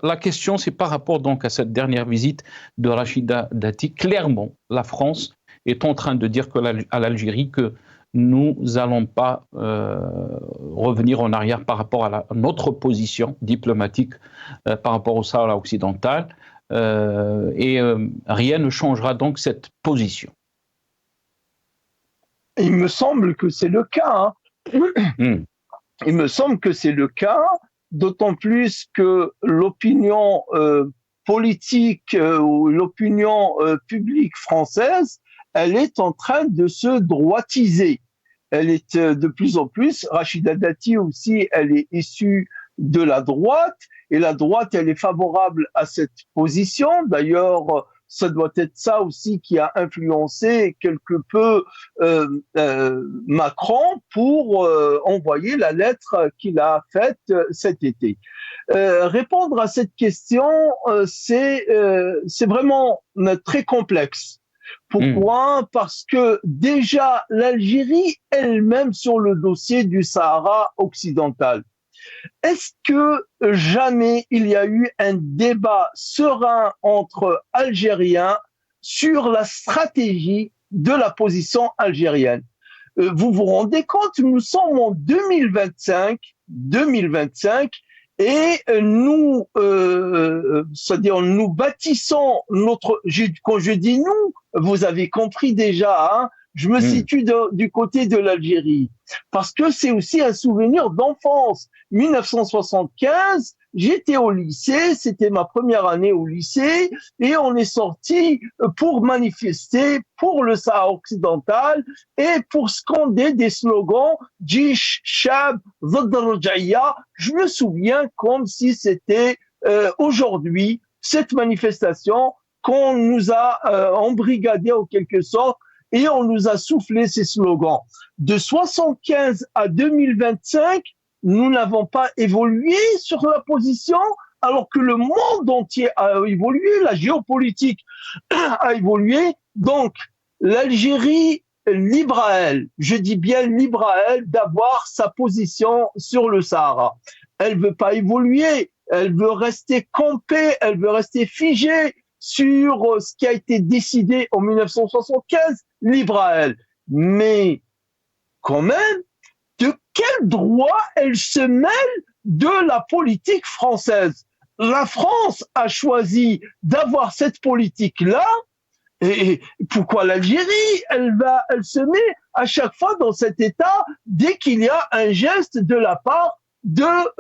la question, c'est par rapport donc à cette dernière visite de Rachida Dati. Clairement, la France est en train de dire à l'Algérie que nous n'allons pas revenir en arrière par rapport à notre position diplomatique par rapport au Sahara occidental et rien ne changera donc cette position. Il me semble que c'est le cas. Il me semble que c'est le cas, d'autant plus que l'opinion politique ou l'opinion publique française, elle est en train de se droitiser. Elle est de plus en plus, Rachida Dati aussi, elle est issue de la droite, et la droite, elle est favorable à cette position. D'ailleurs, ça doit être ça aussi qui a influencé quelque peu Macron pour envoyer la lettre qu'il a faite cet été. Répondre à cette question, c'est vraiment très complexe. Pourquoi ? Parce que déjà l'Algérie elle-même sur le dossier du Sahara occidental. Est-ce que jamais il y a eu un débat serein entre Algériens sur la stratégie de la position algérienne ? Vous vous rendez compte, nous sommes en 2025 et nous, c'est-à-dire nous bâtissons quand je dis nous, vous avez compris déjà, hein, je me situe du côté de l'Algérie, parce que c'est aussi un souvenir d'enfance. 1975, j'étais au lycée, c'était ma première année au lycée, et on est sorti pour manifester pour le Sahara occidental et pour scander des slogans « Jish, Shab, Zadd al-Raja'iyya ». Je me souviens comme si c'était aujourd'hui, cette manifestation qu'on nous a embrigadé en quelque sorte, et on nous a soufflé ces slogans. De 1975 à 2025, nous n'avons pas évolué sur la position, alors que le monde entier a évolué, la géopolitique a évolué. Donc, l'Algérie, libre à elle, je dis bien libre à elle, d'avoir sa position sur le Sahara. Elle veut pas évoluer, elle veut rester campée, elle veut rester figée sur ce qui a été décidé en 1975, libre à elle. Mais quand même, de quel droit elle se mêle de la politique française? La France a choisi d'avoir cette politique-là. Et pourquoi l'Algérie, elle se met à chaque fois dans cet état dès qu'il y a un geste de la part de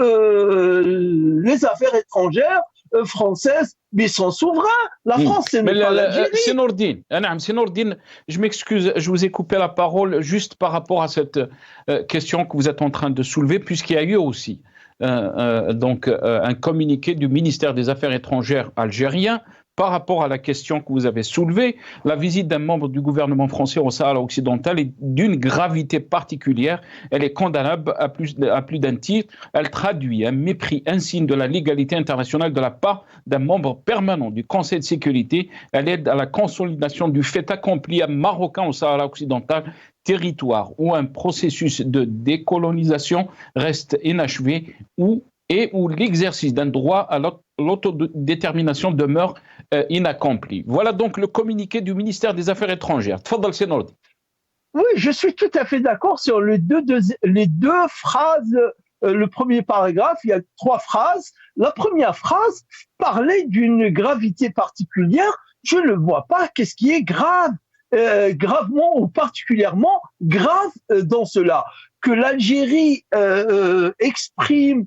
les affaires étrangères françaises, mais sont souverains. La France, c'est pas l'Algérie. Senourdine, je m'excuse, je vous ai coupé la parole juste par rapport à cette question que vous êtes en train de soulever, puisqu'il y a eu aussi un communiqué du ministère des Affaires étrangères algérien par rapport à la question que vous avez soulevée. La visite d'un membre du gouvernement français au Sahara occidental est d'une gravité particulière. Elle est condamnable à plus d'un titre. Elle traduit un mépris insigne de la légalité internationale de la part d'un membre permanent du Conseil de sécurité. Elle aide à la consolidation du fait accompli marocain au Sahara occidental, territoire où un processus de décolonisation reste inachevé et où l'exercice d'un droit à l'autodétermination demeure inaccompli. Voilà donc le communiqué du ministère des Affaires étrangères. Tfadal Senourdine. Oui, je suis tout à fait d'accord sur les deux phrases. Le premier paragraphe, il y a 3 phrases. La première phrase parlait d'une gravité particulière. Je ne vois pas qu'est-ce qui est grave, gravement ou particulièrement grave dans cela. Que l'Algérie exprime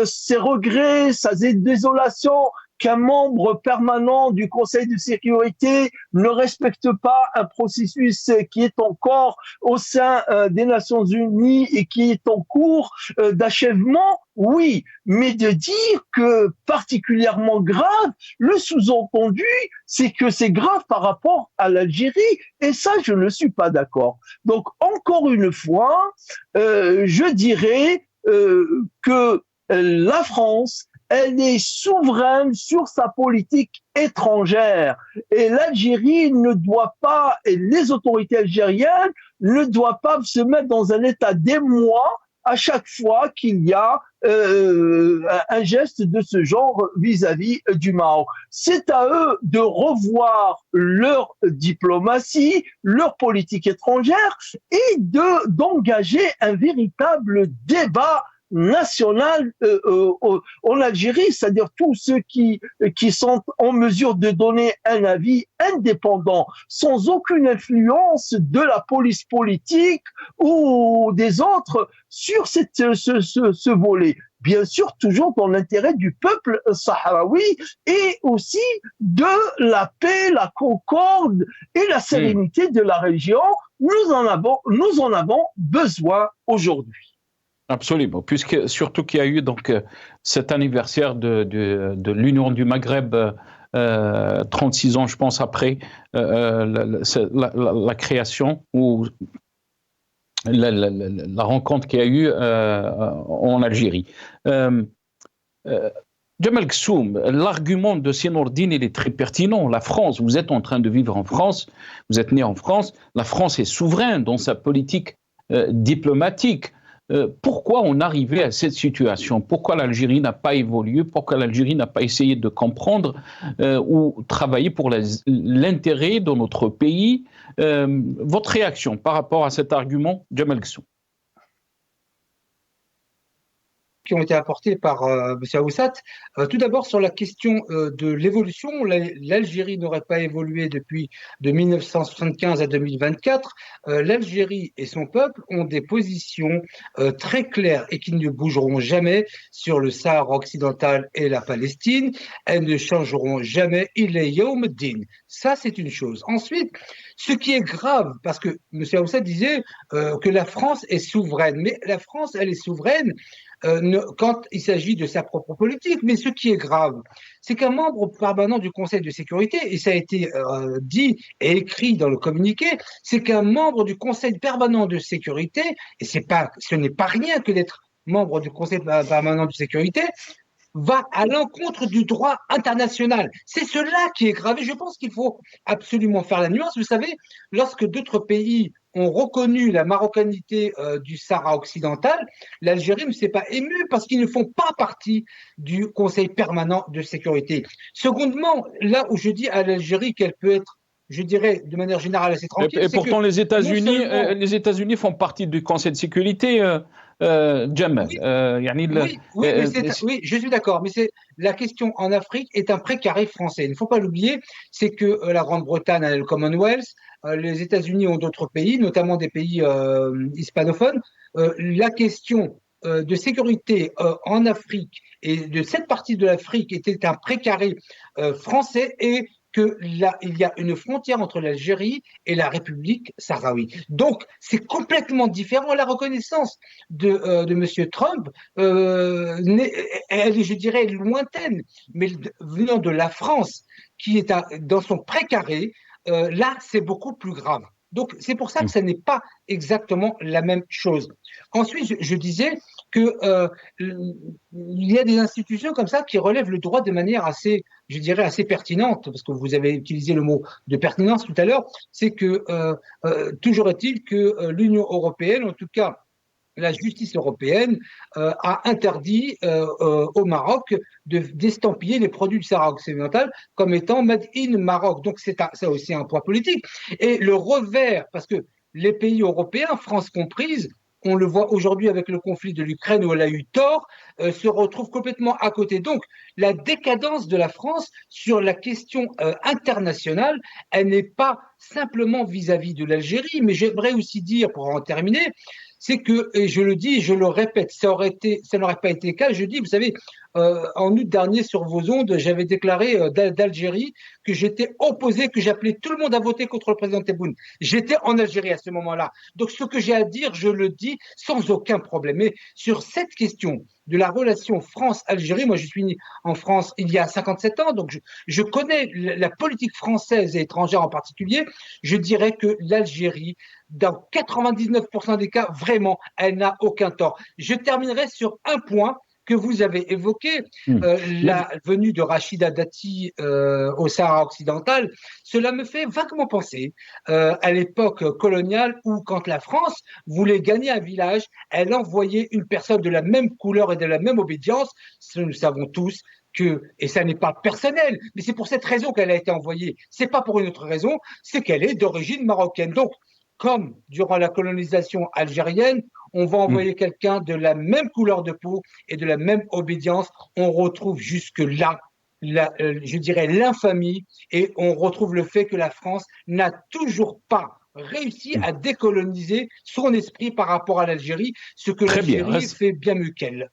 ses regrets, sa désolation, qu'un membre permanent du Conseil de sécurité ne respecte pas un processus qui est encore au sein des Nations Unies et qui est en cours d'achèvement, oui, mais de dire que particulièrement grave, le sous-entendu, c'est que c'est grave par rapport à l'Algérie, et ça, je ne suis pas d'accord. Donc, encore une fois, je dirais que la France, elle est souveraine sur sa politique étrangère. Et l'Algérie ne doit pas, et les autorités algériennes ne doivent pas se mettre dans un état d'émoi à chaque fois qu'il y a un geste de ce genre vis-à-vis du Maroc. C'est à eux de revoir leur diplomatie, leur politique étrangère et d'engager un véritable débat national en Algérie, c'est-à-dire tous ceux qui sont en mesure de donner un avis indépendant, sans aucune influence de la police politique ou des autres sur ce volet. Bien sûr, toujours dans l'intérêt du peuple sahraoui et aussi de la paix, la concorde et la sérénité de la région. Nous en avons besoin aujourd'hui. Absolument, puisque surtout qu'il y a eu donc cet anniversaire de l'Union du Maghreb 36 ans, je pense, après la création ou la rencontre qu'il y a eu en Algérie. Djemal Ghessoum, l'argument de Senourdine, il est très pertinent. La France, vous êtes en train de vivre en France, vous êtes né en France, la France est souveraine dans sa politique diplomatique. Pourquoi on arrivait à cette situation? Pourquoi l'Algérie n'a pas évolué? Pourquoi l'Algérie n'a pas essayé de comprendre ou travailler pour l'intérêt de notre pays? Votre réaction par rapport à cet argument, Djemal Ghessoum? Qui ont été apportés par M. Aoussat. Tout d'abord, sur la question de l'évolution, l'Algérie n'aurait pas évolué depuis de 1975 à 2024. L'Algérie et son peuple ont des positions très claires et qui ne bougeront jamais sur le Sahara occidental et la Palestine. Elles ne changeront jamais. Il est Yawm Din. Ça, c'est une chose. Ensuite, ce qui est grave, parce que M. Aoussat disait que la France est souveraine, mais la France, elle est souveraine quand il s'agit de sa propre politique. Mais ce qui est grave, c'est qu'un membre permanent du Conseil de sécurité, et ça a été dit et écrit dans le communiqué, c'est qu'un membre du Conseil permanent de sécurité, et ce n'est pas rien que d'être membre du Conseil permanent de sécurité, va à l'encontre du droit international. C'est cela qui est grave. Et je pense qu'il faut absolument faire la nuance. Vous savez, lorsque d'autres pays ont reconnu la marocanité du Sahara occidental, l'Algérie ne s'est pas émue parce qu'ils ne font pas partie du Conseil permanent de sécurité. Secondement, là où je dis à l'Algérie qu'elle peut être je dirais, de manière générale assez tranquille. Et pourtant, les États-Unis font partie du Conseil de sécurité, Jamal. Oui, je suis d'accord, mais la question en Afrique est un précaré français. Il ne faut pas l'oublier, c'est que la Grande-Bretagne a le Commonwealth, les États-Unis ont d'autres pays, notamment des pays hispanophones. La question de sécurité en Afrique et de cette partie de l'Afrique était un précaré français et il y a une frontière entre l'Algérie et la République sahraoui. Donc, c'est complètement différent. La reconnaissance de M. Trump, elle est, je dirais, lointaine, mais venant de la France, qui est dans son précaré, là, c'est beaucoup plus grave. Donc, c'est pour ça que ça n'est pas exactement la même chose. Ensuite, je disais que il y a des institutions comme ça qui relèvent le droit de manière assez, je dirais, assez pertinente, parce que vous avez utilisé le mot de pertinence tout à l'heure, c'est que toujours est-il que l'Union européenne, en tout cas la justice européenne, a interdit au Maroc d'estampiller les produits du Sahara occidental comme étant made in Maroc. Donc c'est aussi un poids politique. Et le revers, parce que les pays européens, France comprise, on le voit aujourd'hui avec le conflit de l'Ukraine où elle a eu tort, se retrouve complètement à côté. Donc, la décadence de la France sur la question internationale, elle n'est pas simplement vis-à-vis de l'Algérie, mais j'aimerais aussi dire, pour en terminer, c'est que, et je le dis et je le répète, ça n'aurait pas été le cas. Je dis, vous savez, en août dernier sur vos ondes, j'avais déclaré d'Algérie que j'étais opposé, que j'appelais tout le monde à voter contre le président Tebboune. J'étais en Algérie à ce moment-là. Donc ce que j'ai à dire, je le dis sans aucun problème. Mais sur cette question de la relation France-Algérie, moi je suis né en France il y a 57 ans, donc je connais la politique française et étrangère en particulier. Je dirais que l'Algérie, dans 99% des cas, vraiment, elle n'a aucun tort. Je terminerai sur un point que vous avez évoqué, la venue de Rachida Dati au Sahara occidental. Cela me fait vaguement penser à l'époque coloniale où, quand la France voulait gagner un village, elle envoyait une personne de la même couleur et de la même obédience. Nous savons tous et ça n'est pas personnel, mais c'est pour cette raison qu'elle a été envoyée. C'est pas pour une autre raison, c'est qu'elle est d'origine marocaine. Donc, comme durant la colonisation algérienne, on va envoyer quelqu'un de la même couleur de peau et de la même obédience. On retrouve jusque-là, je dirais, l'infamie, et on retrouve le fait que la France n'a toujours pas réussi à décoloniser son esprit par rapport à l'Algérie, ce que l'Algérie fait bien mieux qu'elle.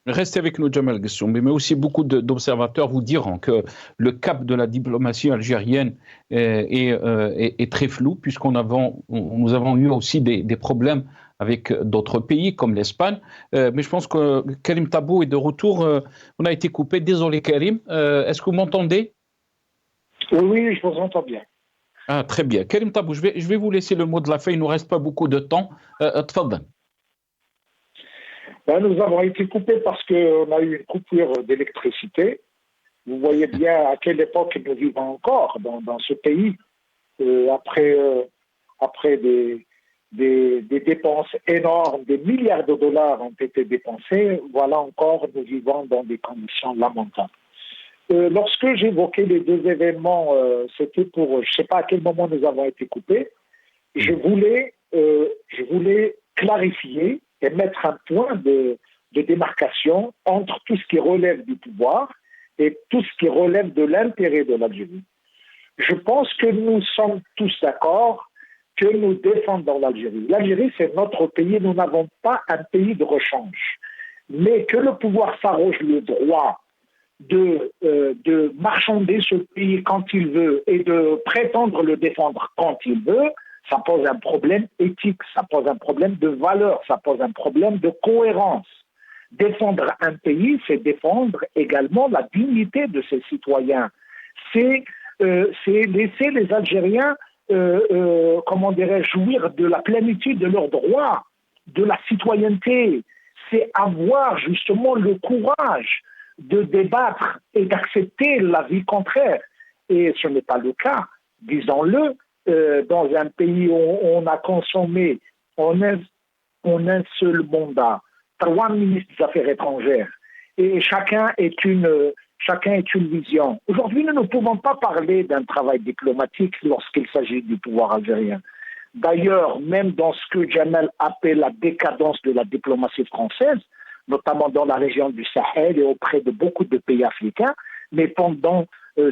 Restez avec nous, Jamal Ghassoumi, mais aussi beaucoup d'observateurs vous diront que le cap de la diplomatie algérienne est très flou, puisqu'nous avons eu aussi des problèmes avec d'autres pays comme l'Espagne. Mais je pense que Karim Tabou est de retour. On a été coupé. Désolé, Karim. Est-ce que vous m'entendez? Oui, je vous entends bien. Ah, très bien. Karim Tabou, je vais vous laisser le mot de la fin. Il ne nous reste pas beaucoup de temps. Tfadal. Nous avons été coupés parce qu'on a eu une coupure d'électricité. Vous voyez bien à quelle époque nous vivons encore dans ce pays. Après des dépenses énormes, des milliards de dollars ont été dépensés, voilà encore, nous vivons dans des conditions lamentables. Lorsque j'évoquais les deux événements, c'était pour, je ne sais pas à quel moment nous avons été coupés, je voulais clarifier et mettre un point de démarcation entre tout ce qui relève du pouvoir et tout ce qui relève de l'intérêt de l'Algérie. Je pense que nous sommes tous d'accord que nous défendons l'Algérie. L'Algérie, c'est notre pays, nous n'avons pas un pays de rechange. Mais que le pouvoir s'arroge le droit de marchander ce pays quand il veut et de prétendre le défendre quand il veut, ça pose un problème éthique, ça pose un problème de valeur, ça pose un problème de cohérence. Défendre un pays, c'est défendre également la dignité de ses citoyens. C'est laisser les Algériens, jouir de la plénitude de leurs droits, de la citoyenneté. C'est avoir justement le courage de débattre et d'accepter la vie contraire. Et ce n'est pas le cas, disons-le. Dans un pays où on a consommé en un seul mandat 3 ministres des Affaires étrangères et chacun est une chacun est une vision. Aujourd'hui, nous ne pouvons pas parler d'un travail diplomatique lorsqu'il s'agit du pouvoir algérien. D'ailleurs, même dans ce que Jamal appelle la décadence de la diplomatie française, notamment dans la région du Sahel et auprès de beaucoup de pays africains, mais pendant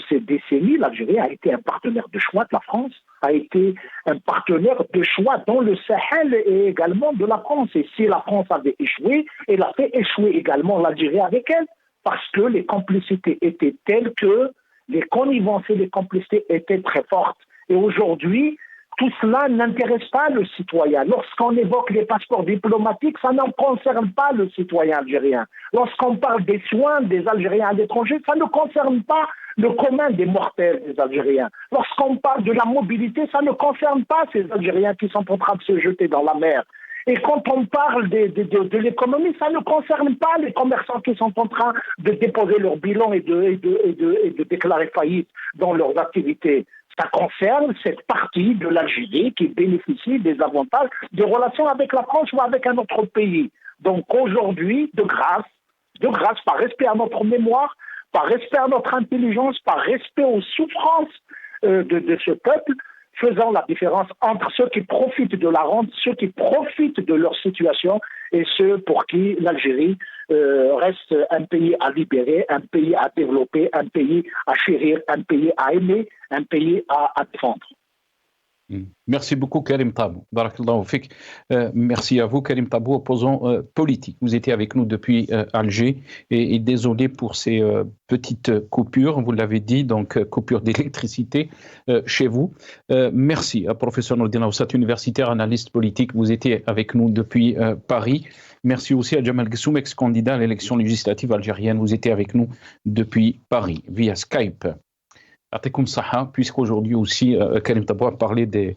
ces décennies, l'Algérie a été un partenaire de choix de la France, a été un partenaire de choix dans le Sahel et également de la France. Et si la France avait échoué, elle a fait échouer également l'Algérie avec elle, parce que les complicités étaient telles que les connivences et les complicités étaient très fortes. Et aujourd'hui, tout cela n'intéresse pas le citoyen. Lorsqu'on évoque les passeports diplomatiques, ça n'en concerne pas le citoyen algérien. Lorsqu'on parle des soins des Algériens à l'étranger, ça ne concerne pas le commun des mortels des Algériens. Lorsqu'on parle de la mobilité, ça ne concerne pas ces Algériens qui sont en train de se jeter dans la mer. Et quand on parle de l'économie, ça ne concerne pas les commerçants qui sont en train de déposer leur bilan et de déclarer faillite dans leurs activités. Ça concerne cette partie de l'Algérie qui bénéficie des avantages des relations avec la France ou avec un autre pays. Donc aujourd'hui, de grâce, par respect à notre mémoire, par respect à notre intelligence, par respect aux souffrances de ce peuple, faisant la différence entre ceux qui profitent de la rente, ceux qui profitent de leur situation et ceux pour qui l'Algérie reste un pays à libérer, un pays à développer, un pays à chérir, un pays à aimer, un pays à défendre. Merci beaucoup Karim Tabou. Barakallahu fik. Merci à vous Karim Tabou, opposant politique. Vous étiez avec nous depuis Alger et désolé pour ces petites coupures, vous l'avez dit, donc coupure d'électricité chez vous. Merci à professeur Nordin Aoussat, universitaire, analyste politique. Vous étiez avec nous depuis Paris. Merci aussi à Jamal Gessoum, ex-candidat à l'élection législative algérienne. Vous étiez avec nous depuis Paris via Skype. Puisqu'aujourd'hui aussi, Karim Tabou a parlé des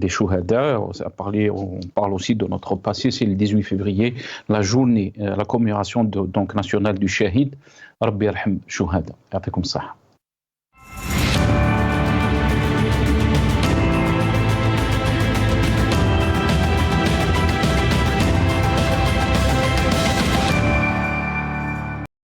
Chouhada, on parle aussi de notre passé, c'est le 18 février, la journée, la commémoration donc nationale du Shahid. Rabbi yarham Chouhada.